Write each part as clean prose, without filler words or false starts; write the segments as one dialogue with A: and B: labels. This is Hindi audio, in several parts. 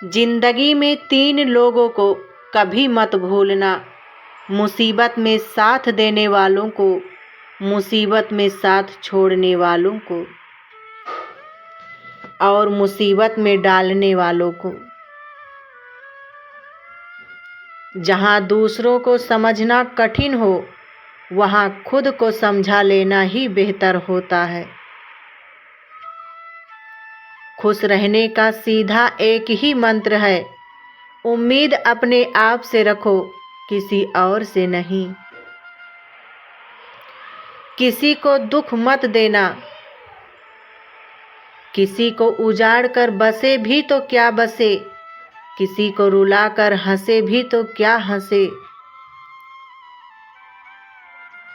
A: जिंदगी में 3 लोगों को कभी मत भूलना, मुसीबत में साथ देने वालों को, मुसीबत में साथ छोड़ने वालों को और मुसीबत में डालने वालों को। जहाँ दूसरों को समझना कठिन हो, वहाँ खुद को समझा लेना ही बेहतर होता है। खुश रहने का सीधा एक ही मंत्र है, उम्मीद अपने आप से रखो, किसी और से नहीं। किसी को दुख मत देना, किसी को उजाड़ कर बसे भी तो क्या बसे, किसी को रुला कर हंसे भी तो क्या हंसे।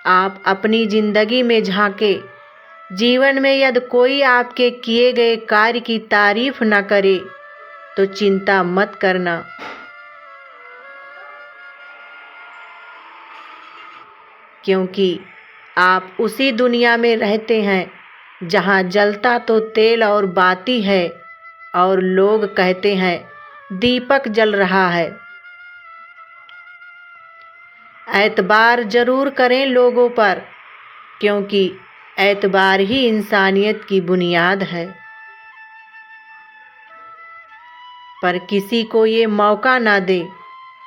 A: आप अपनी जिंदगी में झांके, जीवन में यदि कोई आपके किए गए कार्य की तारीफ न करे तो चिंता मत करना, क्योंकि आप उसी दुनिया में रहते हैं जहां जलता तो तेल और बाती है और लोग कहते हैं दीपक जल रहा है। एतबार जरूर करें लोगों पर, क्योंकि एतबार ही इंसानियत की बुनियाद है। पर किसी को ये मौका ना दे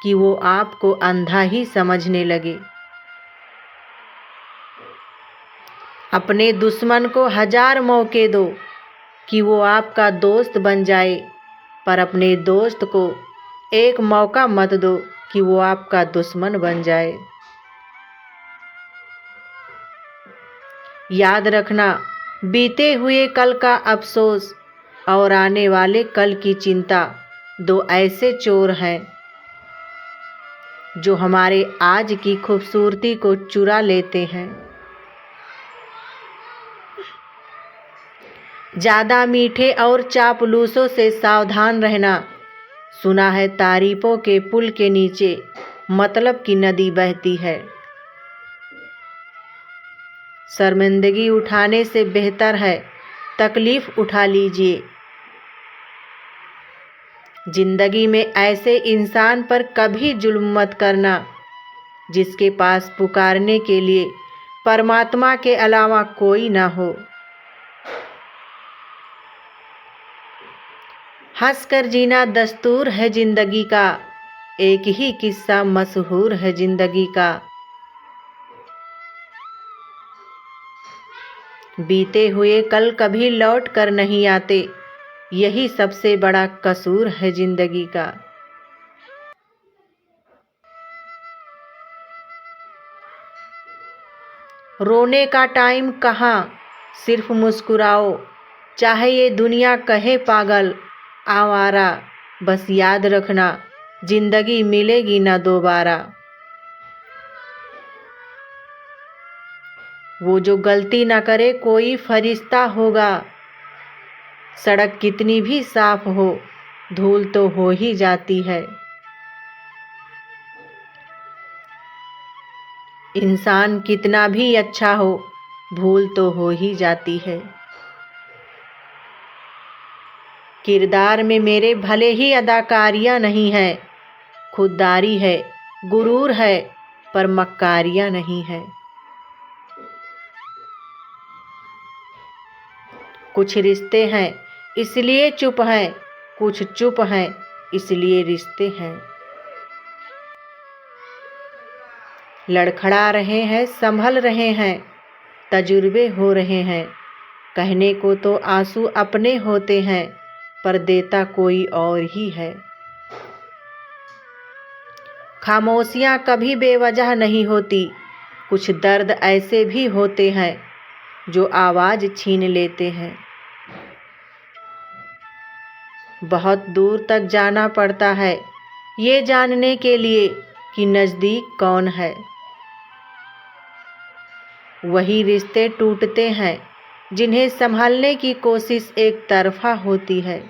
A: कि वो आपको अंधा ही समझने लगे। अपने दुश्मन को 1000 मौके दो कि वो आपका दोस्त बन जाए, पर अपने दोस्त को एक मौका मत दो कि वो आपका दुश्मन बन जाए। याद रखना, बीते हुए कल का अफसोस और आने वाले कल की चिंता 2 ऐसे चोर हैं जो हमारे आज की खूबसूरती को चुरा लेते हैं। ज़्यादा मीठे और चापलूसों से सावधान रहना। सुना है तारीफों के पुल के नीचे मतलब की नदी बहती है। शर्मिंदगी उठाने से बेहतर है तकलीफ उठा लीजिए। जिंदगी में ऐसे इंसान पर कभी जुल्म मत करना जिसके पास पुकारने के लिए परमात्मा के अलावा कोई ना हो। हंसकर जीना दस्तूर है जिंदगी का, एक ही किस्सा मशहूर है जिंदगी का। बीते हुए कल कभी लौट कर नहीं आते, यही सबसे बड़ा कसूर है जिंदगी का। रोने का टाइम कहाँ, सिर्फ मुस्कुराओ, चाहे ये दुनिया कहे पागल आवारा। बस याद रखना, जिंदगी मिलेगी ना दोबारा। वो जो गलती ना करे कोई फरिश्ता होगा, सड़क कितनी भी साफ हो धूल तो हो ही जाती है। इंसान कितना भी अच्छा हो भूल तो हो ही जाती है। किरदार में मेरे भले ही अदाकारियां नहीं है, खुददारी है, गुरूर है, पर मक्कारियां नहीं है। कुछ रिश्ते हैं इसलिए चुप हैं, कुछ चुप हैं इसलिए रिश्ते हैं। लड़खड़ा रहे हैं, संभल रहे हैं, तजुर्बे हो रहे हैं। कहने को तो आंसू अपने होते हैं, पर देता कोई और ही है। खामोशियाँ कभी बेवजह नहीं होती, कुछ दर्द ऐसे भी होते हैं जो आवाज़ छीन लेते हैं। बहुत दूर तक जाना पड़ता है ये जानने के लिए कि नज़दीक कौन है। वही रिश्ते टूटते हैं जिन्हें संभालने की कोशिश एक तरफा होती है।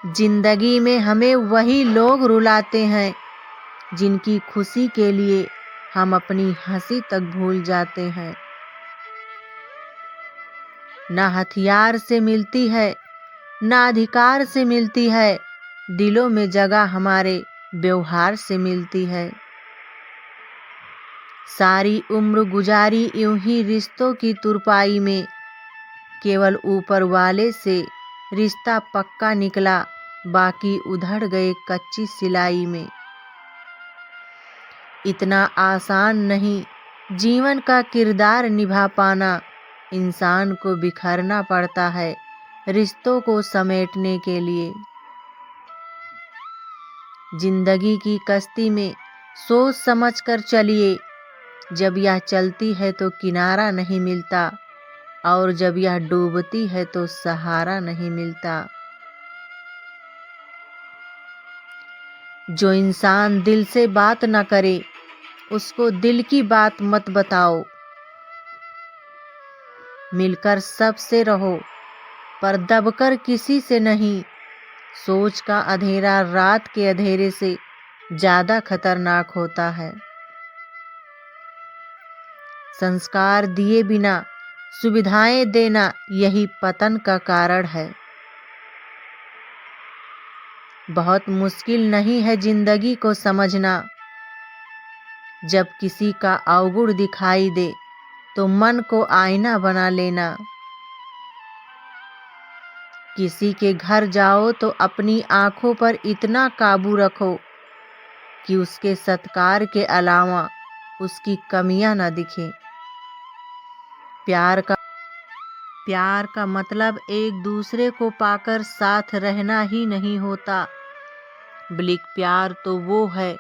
A: जिंदगी में हमें वही लोग रुलाते हैं जिनकी खुशी के लिए हम अपनी हंसी तक भूल जाते हैं। ना हथियार से मिलती है, ना अधिकार से मिलती है, दिलों में जगह हमारे व्यवहार से मिलती है। सारी उम्र गुजारी यूं ही रिश्तों की तुरपाई में, केवल ऊपर वाले से रिश्ता पक्का निकला, बाकी उधड़ गए कच्ची सिलाई में। इतना आसान नहीं जीवन का किरदार निभा पाना, इंसान को बिखरना पड़ता है रिश्तों को समेटने के लिए। जिंदगी की कश्ती में सोच समझ कर चलिए, जब यह चलती है तो किनारा नहीं मिलता, और जब यह डूबती है तो सहारा नहीं मिलता। जो इंसान दिल से बात न करे, उसको दिल की बात मत बताओ। मिलकर सबसे रहो, पर दबकर किसी से नहीं। सोच का अंधेरा रात के अंधेरे से ज्यादा खतरनाक होता है। संस्कार दिए बिना सुविधाएं देना, यही पतन का कारण है। बहुत मुश्किल नहीं है जिंदगी को समझना, जब किसी का अवगुण दिखाई दे तो मन को आईना बना लेना। किसी के घर जाओ तो अपनी आंखों पर इतना काबू रखो कि उसके सत्कार के अलावा उसकी कमियां न दिखें। प्यार का मतलब एक दूसरे को पाकर साथ रहना ही नहीं होता, बल्कि प्यार तो वो है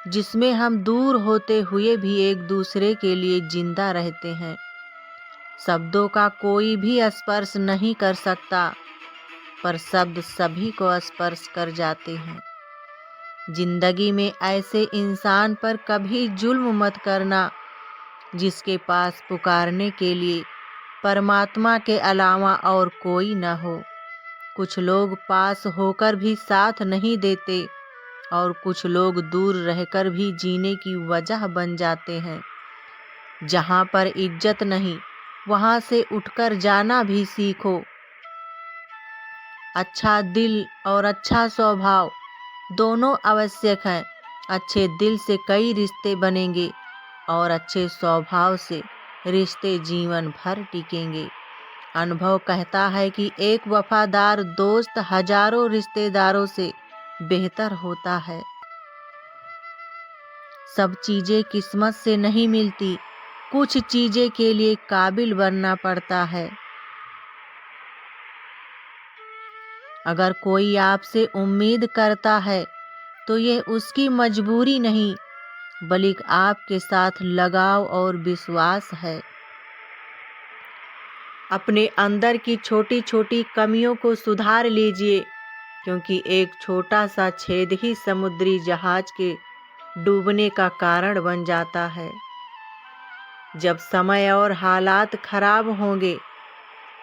A: जिसमें हम दूर होते हुए भी एक दूसरे के लिए जिंदा रहते हैं। शब्दों का कोई भी स्पर्श नहीं कर सकता, पर शब्द सभी को स्पर्श कर जाते हैं। जिंदगी में ऐसे इंसान पर कभी जुल्म मत करना जिसके पास पुकारने के लिए परमात्मा के अलावा और कोई न हो। कुछ लोग पास होकर भी साथ नहीं देते, और कुछ लोग दूर रहकर भी जीने की वजह बन जाते हैं। जहाँ पर इज्जत नहीं, वहाँ से उठकर जाना भी सीखो। अच्छा दिल और अच्छा स्वभाव दोनों आवश्यक हैं। अच्छे दिल से कई रिश्ते बनेंगे, और अच्छे स्वभाव से रिश्ते जीवन भर टिकेंगे। अनुभव कहता है कि एक वफादार दोस्त हजारों रिश्तेदारों से बेहतर होता है। सब चीजें किस्मत से नहीं मिलती, कुछ चीजें के लिए काबिल बनना पड़ता है। अगर कोई आपसे उम्मीद करता है तो ये उसकी मजबूरी नहीं, बल्कि आपके साथ लगाव और विश्वास है। अपने अंदर की छोटी छोटी कमियों को सुधार लीजिए, क्योंकि एक छोटा सा छेद ही समुद्री जहाज के डूबने का कारण बन जाता है। जब समय और हालात खराब होंगे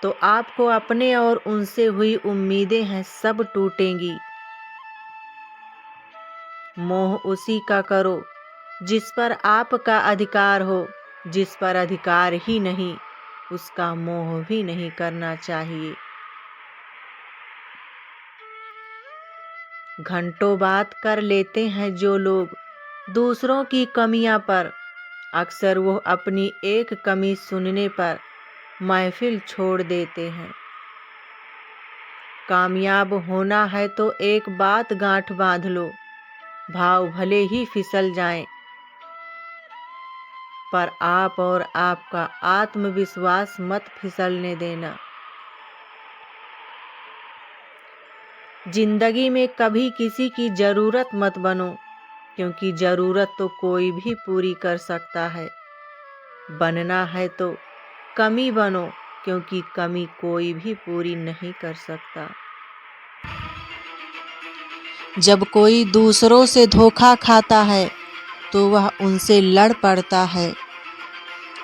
A: तो आपको अपने और उनसे हुई उम्मीदें हैं सब टूटेंगी। मोह उसी का करो जिस पर आपका अधिकार हो, जिस पर अधिकार ही नहीं उसका मोह भी नहीं करना चाहिए। घंटों बात कर लेते हैं जो लोग दूसरों की कमियां पर, अक्सर वो अपनी एक कमी सुनने पर महफिल छोड़ देते हैं। कामयाब होना है तो एक बात गांठ बांध लो, भाव भले ही फिसल जाएं, पर आप और आपका आत्मविश्वास मत फिसलने देना। जिंदगी में कभी किसी की जरूरत मत बनो, क्योंकि जरूरत तो कोई भी पूरी कर सकता है। बनना है तो कमी बनो, क्योंकि कमी कोई भी पूरी नहीं कर सकता। जब कोई दूसरों से धोखा खाता है तो वह उनसे लड़ पड़ता है,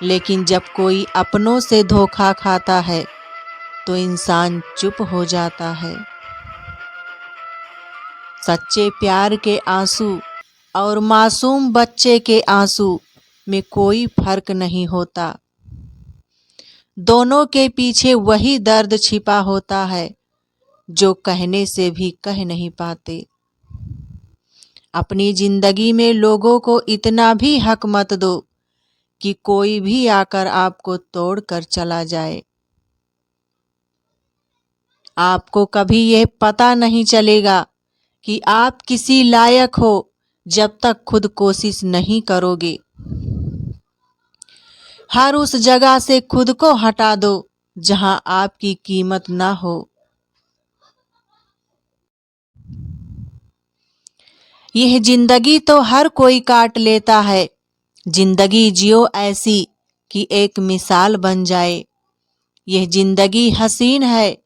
A: लेकिन जब कोई अपनों से धोखा खाता है तो इंसान चुप हो जाता है। सच्चे प्यार के आंसू और मासूम बच्चे के आंसू में कोई फर्क नहीं होता। दोनों के पीछे वही दर्द छिपा होता है जो कहने से भी कह नहीं पाते। अपनी जिंदगी में लोगों को इतना भी हक मत दो कि कोई भी आकर आपको तोड़ कर चला जाए। आपको कभी यह पता नहीं चलेगा कि आप किसी लायक हो जब तक खुद कोशिश नहीं करोगे। हर उस जगह से खुद को हटा दो जहां आपकी कीमत ना हो। यह जिंदगी तो हर कोई काट लेता है, जिंदगी जियो ऐसी कि एक मिसाल बन जाए। यह जिंदगी हसीन है,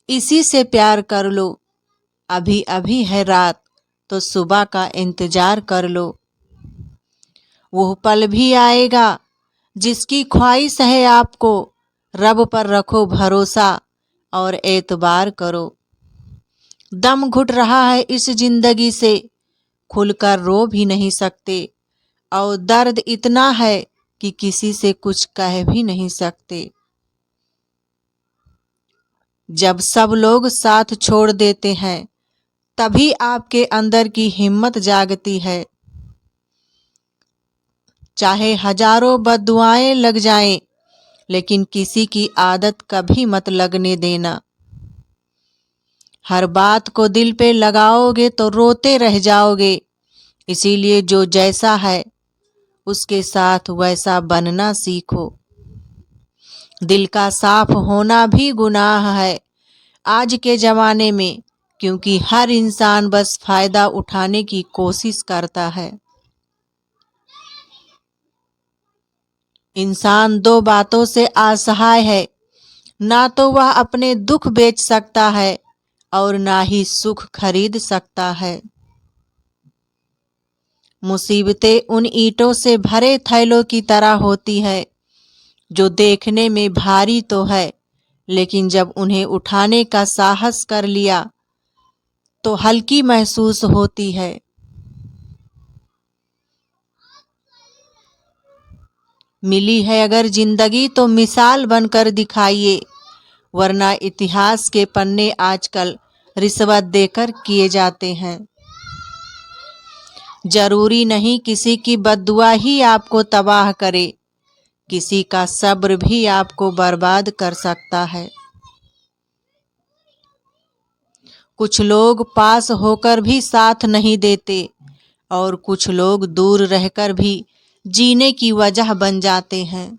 A: इसी से प्यार कर लो। अभी अभी है रात तो सुबह का इंतजार कर लो। वो पल भी आएगा जिसकी ख्वाहिश है आपको। रब पर रखो भरोसा और एतबार करो। दम घुट रहा है इस जिंदगी से, खुलकर रो भी नहीं सकते, और दर्द इतना है कि किसी से कुछ कह भी नहीं सकते। जब सब लोग साथ छोड़ देते हैं तभी आपके अंदर की हिम्मत जागती है। चाहे हजारों बद्दुआएं लग जाएं, लेकिन किसी की आदत कभी मत लगने देना। हर बात को दिल पे लगाओगे तो रोते रह जाओगे। इसीलिए जो जैसा है उसके साथ वैसा बनना सीखो। दिल का साफ होना भी गुनाह है आज के ज़माने में, क्योंकि हर इंसान बस फायदा उठाने की कोशिश करता है। इंसान दो बातों से असहाय है, ना तो वह अपने दुख बेच सकता है और ना ही सुख खरीद सकता है। मुसीबतें उन ईंटों से भरे थैलों की तरह होती है जो देखने में भारी तो है, लेकिन जब उन्हें उठाने का साहस कर लिया तो हल्की महसूस होती है। मिली है अगर जिंदगी तो मिसाल बनकर दिखाइए, वरना इतिहास के पन्ने आजकल रिश्वत देकर किए जाते हैं। जरूरी नहीं किसी की बद्दुआ ही आपको तबाह करे, किसी का सब्र भी आपको बर्बाद कर सकता है। कुछ लोग पास होकर भी साथ नहीं देते और कुछ लोग दूर रहकर भी जीने की वजह बन जाते हैं।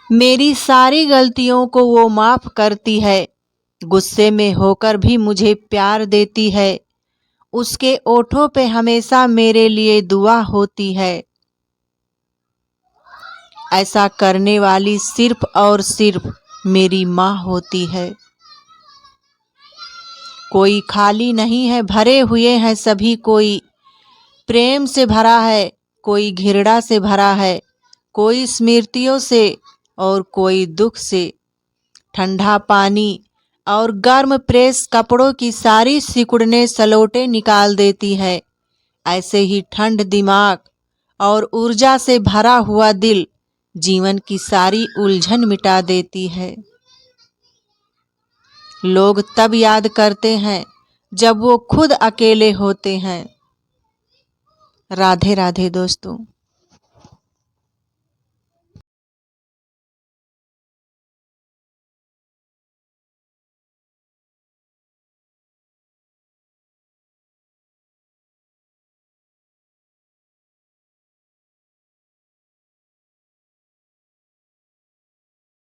A: मेरी सारी गलतियों को वो माफ करती है, गुस्से में होकर भी मुझे प्यार देती है। उसके ओठों पे हमेशा मेरे लिए दुआ होती है। ऐसा करने वाली सिर्फ और सिर्फ मेरी माँ होती है। कोई खाली नहीं है, भरे हुए हैं सभी। कोई प्रेम से भरा है, कोई घृणा से भरा है, कोई स्मृतियों से और कोई दुख से। ठंडा पानी और गर्म प्रेस कपड़ों की सारी सिकुड़ने सलोटे निकाल देती है। ऐसे ही ठंड दिमाग और ऊर्जा से भरा हुआ दिल जीवन की सारी उलझन मिटा देती है। लोग तब याद करते हैं जब वो खुद अकेले होते हैं। राधे राधे दोस्तों।